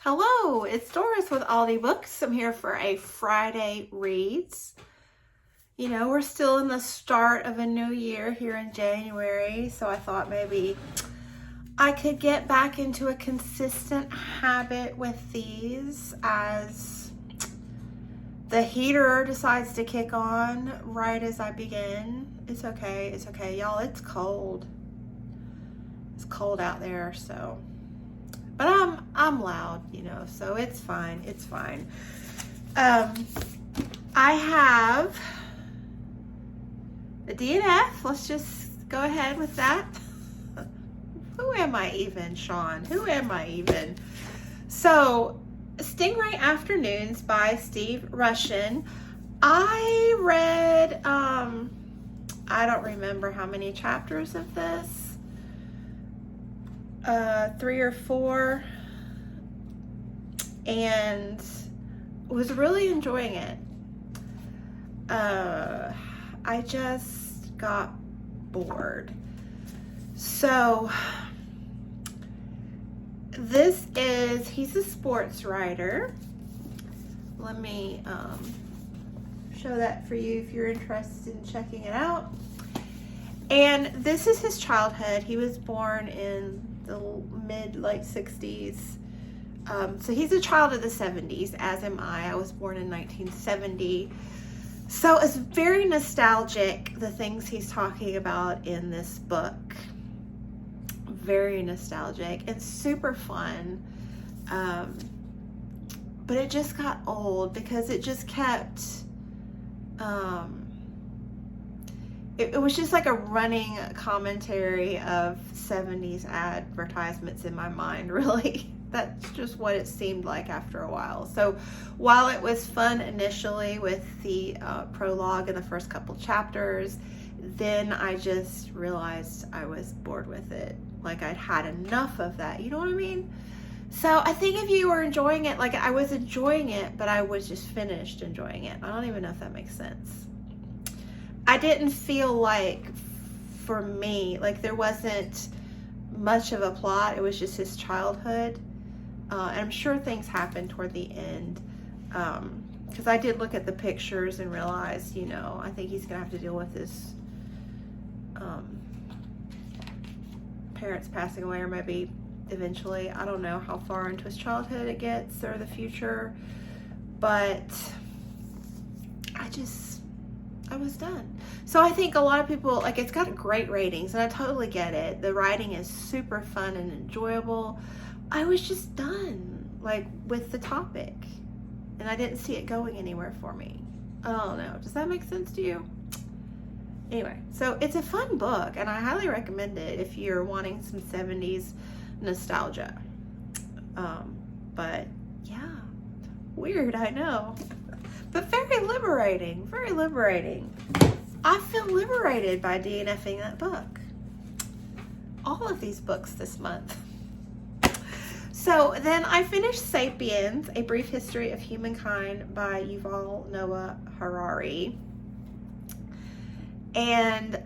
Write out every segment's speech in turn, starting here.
Hello, it's Doris with Aldi Books. I'm here for a Friday Reads. You know, we're still in the start of a new year here in January, so I thought maybe I could get back into a consistent habit with these as the heater decides to kick on right as I begin. It's okay, y'all. It's cold. It's cold out there, so... But I'm loud, you know, so it's fine. It's fine. I have the DNF. Let's just go ahead with that. Who am I even, Sean? Who am I even? So, Stingray Afternoons by Steve Rushin. I read, I don't remember how many chapters of this. 3 or 4, and was really enjoying it. I just got bored. So he's a sports writer. Let me show that for you if you're interested in checking it out. And this is his childhood. He was born in the late 60s. So he's a child of the 70s, as am I. I was born in 1970. So it's very nostalgic, the things he's talking about in this book. Very nostalgic and super fun. But it just got old because it just kept... It was just like a running commentary of 70s advertisements in my mind, really. That's just what it seemed like after a while. So while it was fun initially with the prologue and the first couple chapters, then I just realized I was bored with it. Like I'd had enough of that. You know what I mean? So I think if you were enjoying it, like I was enjoying it, but I was just finished enjoying it. I don't even know if that makes sense. I didn't feel like, for me, like there wasn't much of a plot. It was just his childhood. And I'm sure things happened toward the end. Because I did look at the pictures and realized, you know, I think he's going to have to deal with his parents passing away, or maybe eventually. I don't know how far into his childhood it gets or the future. But I was done. So I think a lot of people, like, it's got great ratings, and I totally get it. The writing is super fun and enjoyable. I was just done, like, with the topic, and I didn't see it going anywhere for me. I don't know. Does that make sense to you? Anyway, so it's a fun book, and I highly recommend it if you're wanting some 70s nostalgia. But yeah, weird, I know. But very liberating, very liberating. I feel liberated by DNFing that book. All of these books this month. So then I finished Sapiens, A Brief History of Humankind by Yuval Noah Harari. And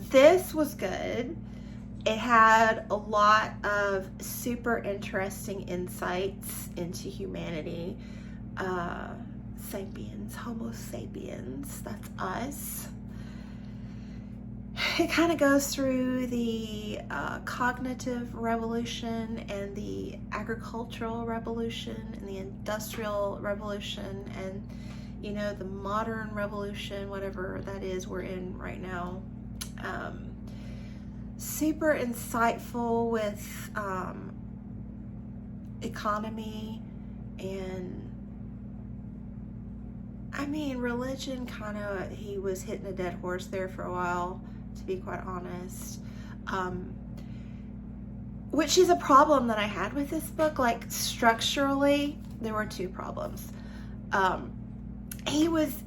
this was good. It had a lot of super interesting insights into humanity. Sapiens, Homo sapiens, that's us. It kind of goes through the cognitive revolution and the agricultural revolution and the industrial revolution and, you know, the modern revolution, whatever that is we're in right now. Super insightful with economy and, I mean, religion kind of, he was hitting a dead horse there for a while, to be quite honest. Which is a problem that I had with this book. Like, structurally, there were 2 problems. He was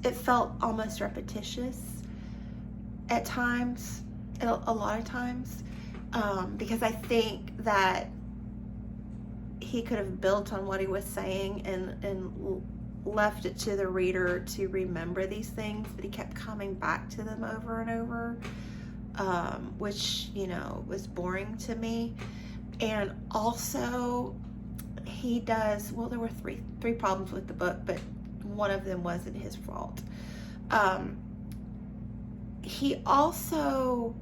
it felt almost repetitious at times, a lot of times, because I think that he could have built on what he was saying and left it to the reader to remember these things, but he kept coming back to them over and over, which, you know, was boring to me. And also, he does, well, there were three problems with the book, but one of them wasn't his fault. He also,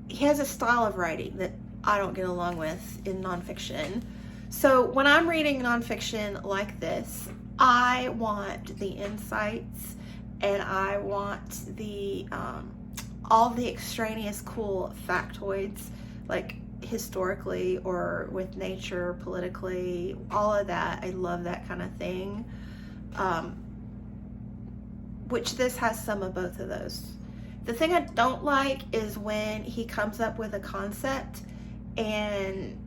he has a style of writing that I don't get along with in nonfiction. So when I'm reading nonfiction like this, I want the insights, and I want the all the extraneous cool factoids, like historically or with nature, politically, all of that. I love that kind of thing. Which this has some of both of those. The thing I don't like is when he comes up with a concept and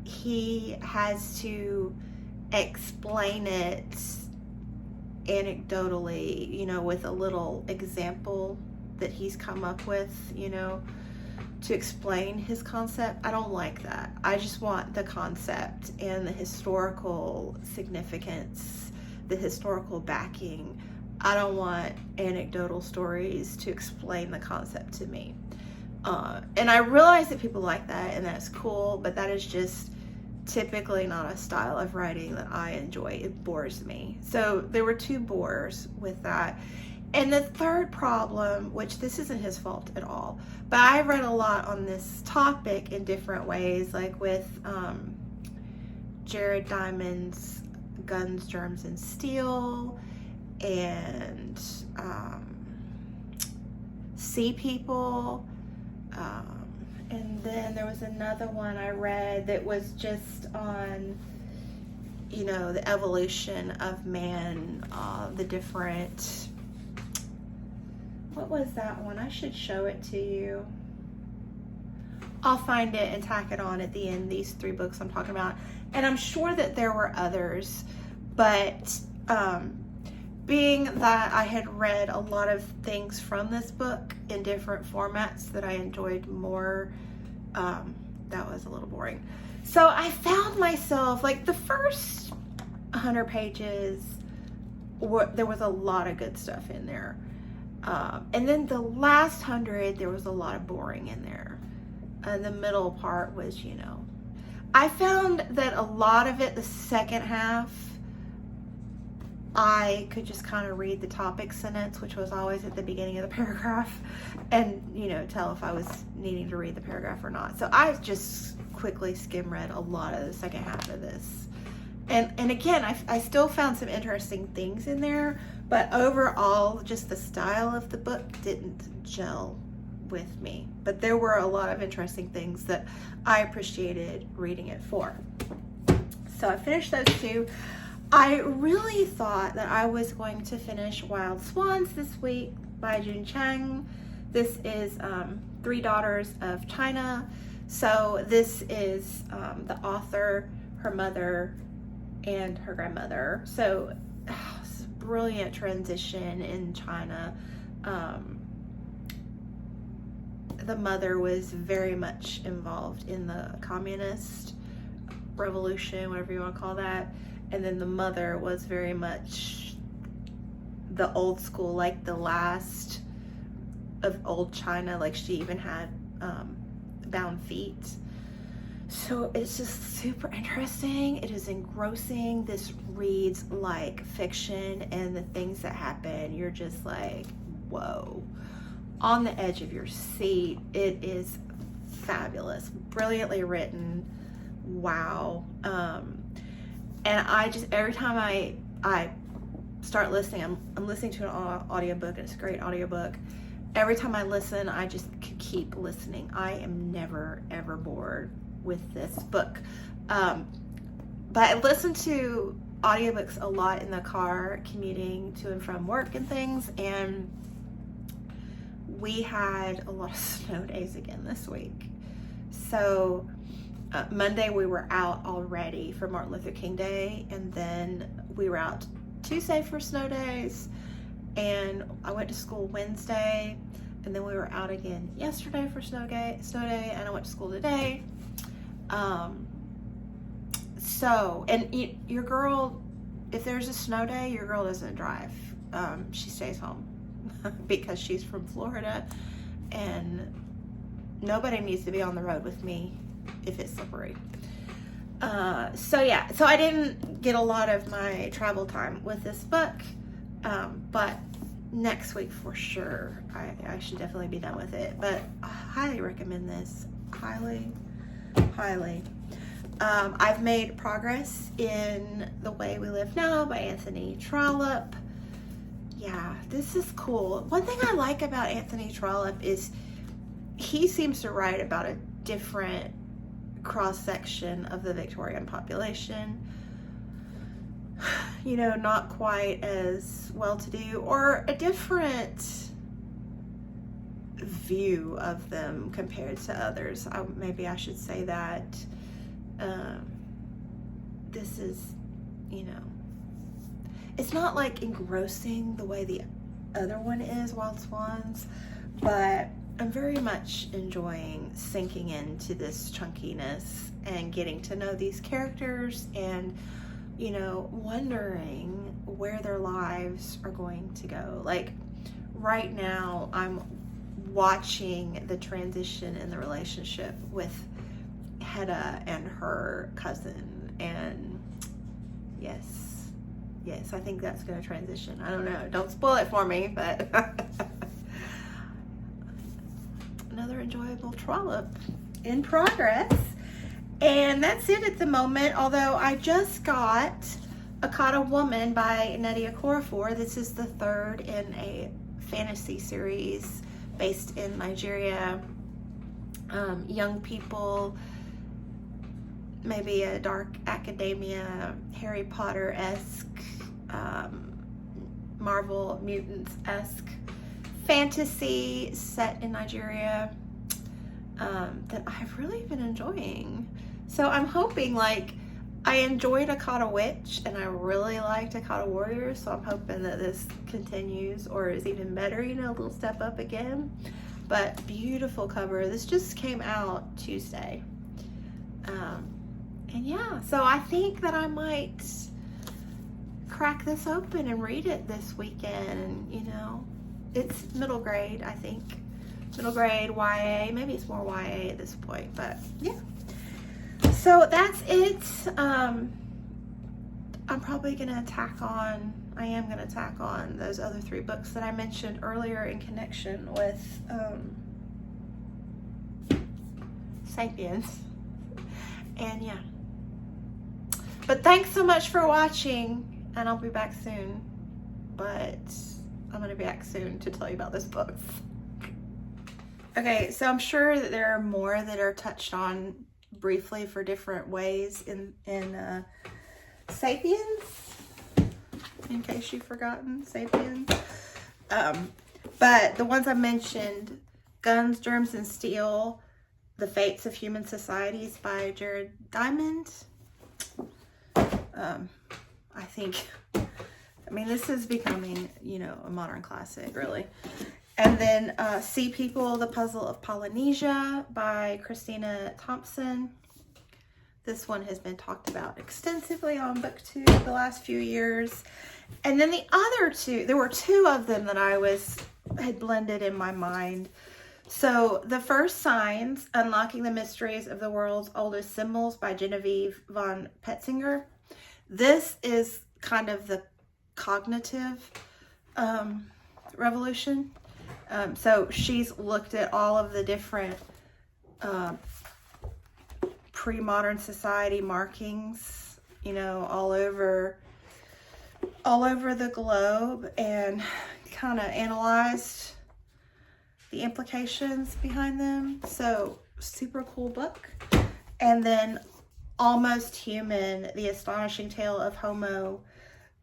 he has to explain it anecdotally, you know, with a little example that he's come up with, you know, to explain his concept. I don't like that. I just want the concept and the historical significance, the historical backing. I don't want anecdotal stories to explain the concept to me. And I realize that people like that, and that's cool, but that is just typically not a style of writing that I enjoy. It bores me. So there were 2 bores with that. And the third problem, which this isn't his fault at all, but I read a lot on this topic in different ways, like with Jared Diamond's Guns, Germs, and Steel, and Sea People, and then there was another one I read that was just on, you know, the evolution of man, the different, what was that one? I should show it to you. I'll find it and tack it on at the end, these 3 books I'm talking about. And I'm sure that there were others, but being that I had read a lot of things from this book in different formats that I enjoyed more, that was a little boring. So I found myself, like, the first 100 pages, there was a lot of good stuff in there. And then the last 100, there was a lot of boring in there. And the middle part was, you know, I found that a lot of it, the second half, I could just kind of read the topic sentence, which was always at the beginning of the paragraph, and, you know, tell if I was needing to read the paragraph or not. So I just quickly skim read a lot of the second half of this. And again, I still found some interesting things in there, but overall, just the style of the book didn't gel with me. But there were a lot of interesting things that I appreciated reading it for. So I finished those 2. I really thought that I was going to finish Wild Swans this week by June Chang. This is 3 Daughters of China. So this is the author, her mother, and her grandmother. So it's a brilliant transition in China. The mother was very much involved in the communist revolution, whatever you want to call that. And then the mother was very much the old school, like the last of old China. Like, she even had bound feet. So it's just super interesting. It is engrossing. This reads like fiction, and the things that happen, you're just like, whoa, on the edge of your seat. It is fabulous, brilliantly written. Wow. And I just, every time I start listening, I'm listening to an audiobook, and it's a great audiobook. Every time I listen, I just keep listening. I am never, ever bored with this book. But I listen to audiobooks a lot in the car, commuting to and from work and things, and we had a lot of snow days again this week. So Monday we were out already for Martin Luther King Day, and then we were out Tuesday for snow days, and I went to school Wednesday, and then we were out again yesterday for snow day, and I went to school today. So, and your girl, if there's a snow day, your girl doesn't drive. She stays home because she's from Florida, and nobody needs to be on the road with me if it's slippery. So yeah, so I didn't get a lot of my travel time with this book, but next week for sure, I should definitely be done with it. But I highly recommend this, highly. I've made progress in The Way We Live Now by Anthony Trollope. Yeah, this is cool. One thing I like about Anthony Trollope is he seems to write about a different cross-section of the Victorian population, you know, not quite as well-to-do, or a different view of them compared to others. Maybe I should say that. This is, you know, it's not like engrossing the way the other one is, Wild Swans, but I'm very much enjoying sinking into this chunkiness and getting to know these characters and, you know, wondering where their lives are going to go. Like right now, I'm watching the transition in the relationship with Hedda and her cousin, and yes, I think that's going to transition. I don't know. Don't spoil it for me, but another enjoyable Trollope in progress. And that's it at the moment, although I just got Akata Woman by Nadia Korafor. This is the third in a fantasy series based in Nigeria. Young people, maybe a dark academia, Harry Potter-esque, Marvel Mutants-esque fantasy set in Nigeria that I've really been enjoying. So I'm hoping, like, I enjoyed Akata Witch and I really liked Akata Warrior, so I'm hoping that this continues or is even better, you know, a little step up again. But beautiful cover. This just came out Tuesday. And yeah, so I think that I might crack this open and read it this weekend. And, you know, it's middle grade, I think. Middle grade, YA. Maybe it's more YA at this point, but yeah. So that's it. I'm probably gonna tack on, I am gonna tack on those other 3 books that I mentioned earlier in connection with Sapiens. And yeah. But thanks so much for watching, and I'll be back soon. But I'm gonna be back soon to tell you about this book. Okay, so I'm sure that there are more that are touched on briefly for different ways in Sapiens, in case you've forgotten Sapiens. But the ones I mentioned, Guns, Germs, and Steel, The Fates of Human Societies by Jared Diamond. I think, I mean, this is becoming, you know, a modern classic, really. And then Sea People, The Puzzle of Polynesia by Christina Thompson. This one has been talked about extensively on BookTube the last few years. And then the other 2, there were 2 of them that I had blended in my mind. So The First Signs, Unlocking the Mysteries of the World's Oldest Symbols by Genevieve von Petzinger. This is kind of the cognitive revolution. So she's looked at all of the different pre-modern society markings, you know, all over the globe, and kind of analyzed the implications behind them. So super cool book. And then Almost Human, The Astonishing Tale of Homo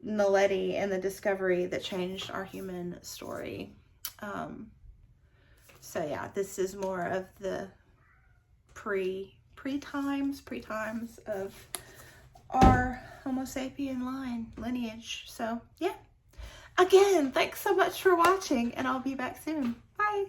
naledi and the Discovery That Changed Our Human Story. So yeah, this is more of the pre-times of our Homo sapien lineage. So yeah, again, thanks so much for watching, and I'll be back soon. Bye.